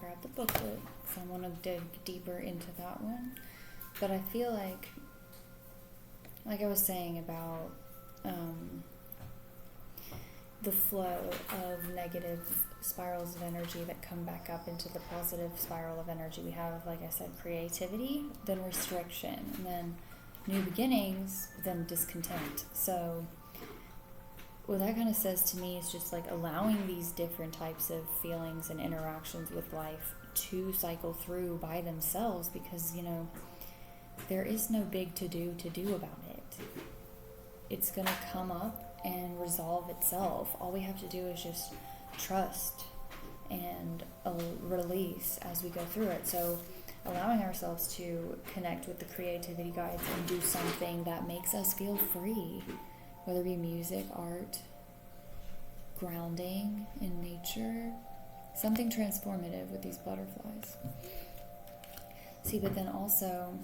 grab the booklet because I want to dig deeper into that one. But I feel like I was saying about the flow of negative spirals of energy that come back up into the positive spiral of energy. We have, like I said, creativity, then restriction, and then new beginnings, then discontent. So what that kind of says to me is just like allowing these different types of feelings and interactions with life to cycle through by themselves, because, you know, there is no big to-do about it. It's going to come up and resolve itself. All we have to do is just trust and release as we go through it. So allowing ourselves to connect with the creativity guides and do something that makes us feel free, whether it be music, art, grounding in nature, something transformative with these butterflies. See, but then also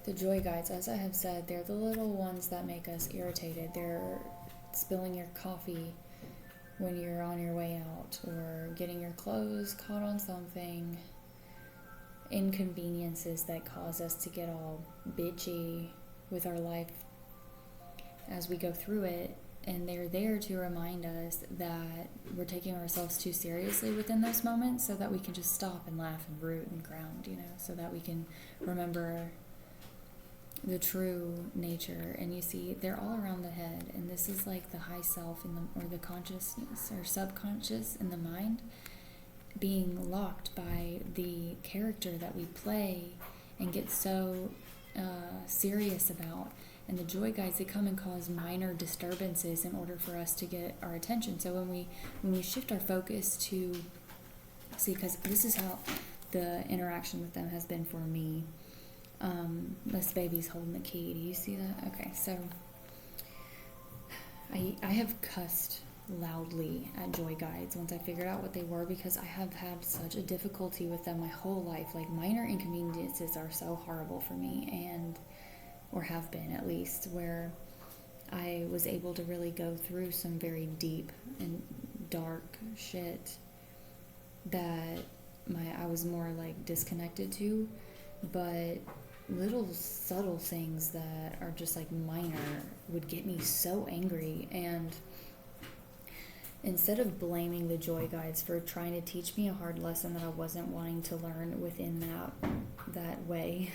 the joy guides, as I have said, they're the little ones that make us irritated. They're spilling your coffee when you're on your way out, or getting your clothes caught on something. Inconveniences that cause us to get all bitchy with our life as we go through it. And they're there to remind us that we're taking ourselves too seriously within those moments, so that we can just stop and laugh and root and ground, you know, so that we can remember the true nature. And you see, they're all around the head, and this is like the high self in the, or the consciousness or subconscious in the mind, being locked by the character that we play and get so serious about. And the joy guides, they come and cause minor disturbances in order for us to get our attention. So when we shift our focus to, see, because this is how the interaction with them has been for me. This baby's holding the key. Do you see that? Okay, so I have cussed loudly at joy guides once I figured out what they were, because I have had such a difficulty with them my whole life. Like, minor inconveniences are so horrible for me, and or have been, at least, where I was able to really go through some very deep and dark shit that I was more like disconnected to. But little subtle things that are just like minor would get me so angry. And instead of blaming the joy guides for trying to teach me a hard lesson that I wasn't wanting to learn within that way,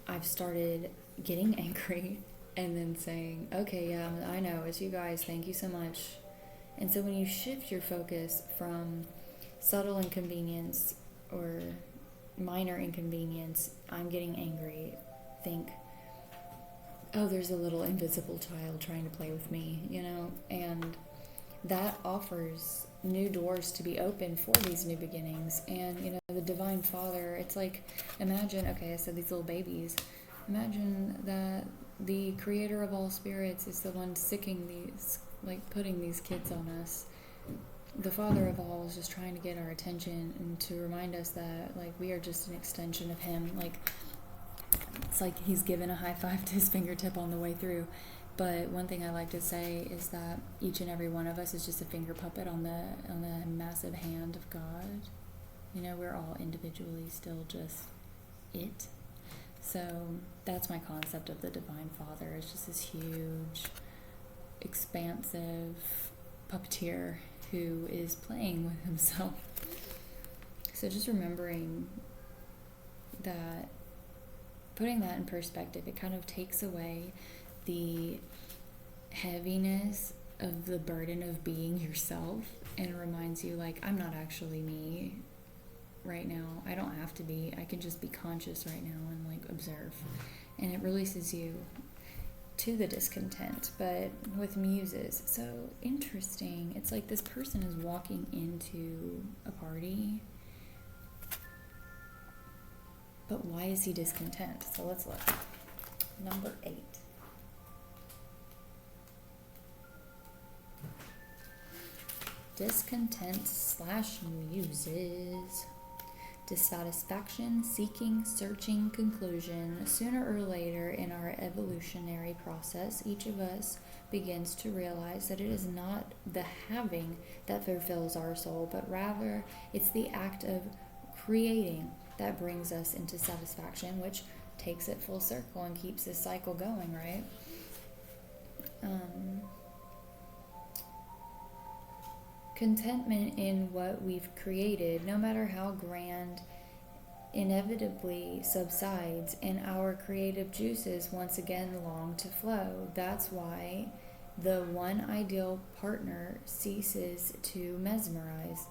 I've started getting angry and then saying, okay, yeah, I know, it's you guys, thank you so much. And so when you shift your focus from subtle inconvenience or minor inconvenience, I'm getting angry, think, oh, there's a little invisible child trying to play with me, you know, and that offers new doors to be open for these new beginnings. And, you know, the Divine Father, it's like, imagine, okay, I said these little babies, imagine that the creator of all spirits is the one sicking these, like putting these kids on us. The Father of all is just trying to get our attention and to remind us that, like, we are just an extension of him. Like, it's like he's given a high five to his fingertip on the way through. But one thing I like to say is that each and every one of us is just a finger puppet on the massive hand of God. You know, we're all individually still just it. So that's my concept of the Divine Father. It's just this huge, expansive puppeteer who is playing with himself. So just remembering that, putting that in perspective, it kind of takes away the heaviness of the burden of being yourself, and reminds you, like, I'm not actually me right now. I don't have to be. I can just be conscious right now and, like, observe. And it releases you to the discontent. But with muses, so interesting. It's like this person is walking into a party, but why is he discontent? So let's look. Number 8. Discontent / muses. dissatisfaction, seeking, searching, conclusion. Sooner or later in our evolutionary process, each of us begins to realize that it is not the having that fulfills our soul, but rather it's the act of creating that brings us into satisfaction, which takes it full circle and keeps this cycle going, right? Contentment in what we've created, no matter how grand, inevitably subsides, and our creative juices once again long to flow. That's why the one ideal partner ceases to mesmerize.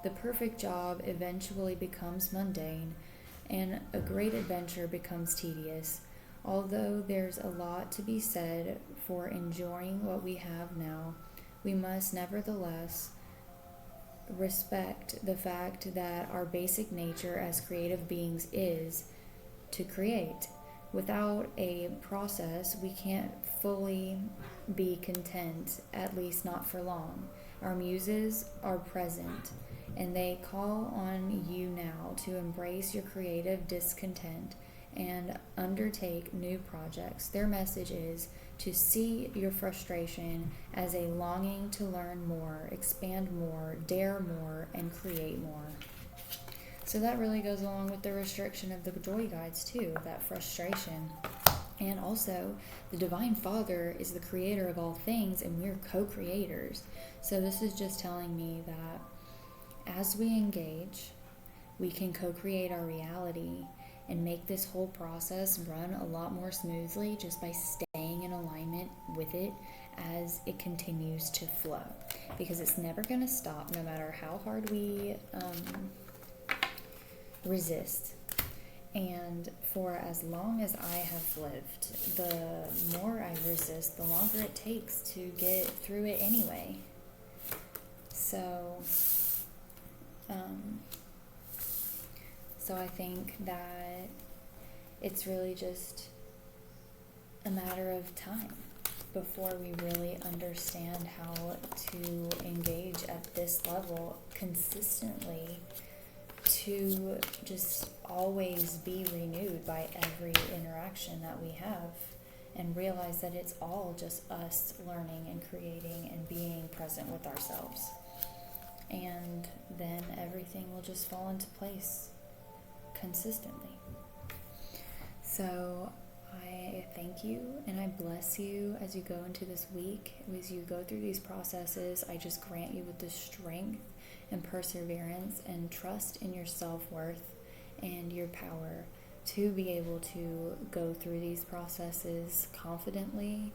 The perfect job eventually becomes mundane, and a great adventure becomes tedious. Although there's a lot to be said for enjoying what we have now, we must nevertheless respect the fact that our basic nature as creative beings is to create. Without a process, we can't fully be content, at least not for long. Our muses are present, and they call on you now to embrace your creative discontent and undertake new projects. Their message is to see your frustration as a longing to learn more, expand more, dare more, and create more. So that really goes along with the restriction of the joy guides too, that frustration. And also, the Divine Father is the creator of all things, and we're co-creators. So this is just telling me that as we engage, we can co-create our reality and make this whole process run a lot more smoothly just by staying in alignment with it as it continues to flow. Because it's never going to stop, no matter how hard we resist. And for as long as I have lived, the more I resist, the longer it takes to get through it anyway. So I think that it's really just a matter of time before we really understand how to engage at this level consistently, to just always be renewed by every interaction that we have, and realize that it's all just us learning and creating and being present with ourselves. And then everything will just fall into place consistently. So I thank you and I bless you as you go into this week. As you go through these processes, I just grant you with the strength and perseverance and trust in your self-worth and your power to be able to go through these processes confidently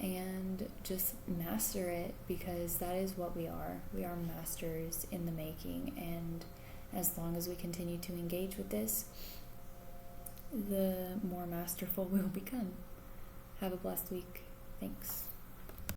and just master it, because that is what we are. We are masters in the making, and as long as we continue to engage with this, the more masterful we'll become. Have a blessed week. Thanks.